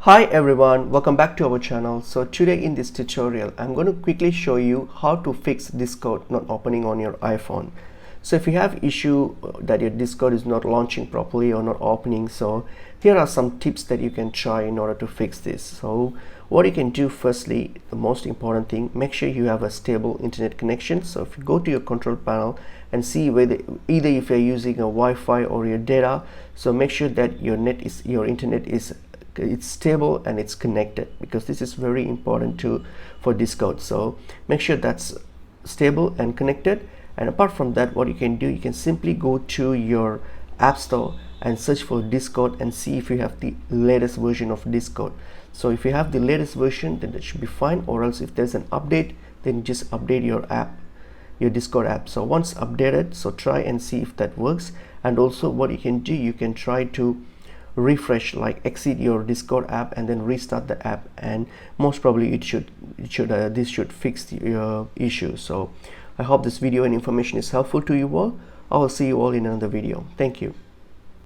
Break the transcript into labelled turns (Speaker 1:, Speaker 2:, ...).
Speaker 1: Hi everyone, welcome back to our channel. So today in this tutorial I'm going to quickly show you how to fix Discord not opening on your iPhone. So if you have issue that your Discord is not launching properly or not opening, so here are some tips that you can try in order to fix this. So what you can do, firstly, the most important thing, make sure you have a stable internet connection. So if you go to your control panel and see whether either if you're using a Wi-Fi or your data, so make sure that your internet is it's stable and it's connected, because this is very important for Discord. So make sure that's stable and connected. And apart from that, what you can do, you can simply go to your App Store and search for Discord and see if you have the latest version of Discord. So if you have the latest version, then that should be fine, or else if there's an update, then just update your Discord app. So once updated, so try and see if that works. And also what you can do, you can try to refresh, like exit your Discord app and then restart the app, and most probably this should fix your issue. So I hope this video and information is helpful to you all. I will see you all in another video. Thank you.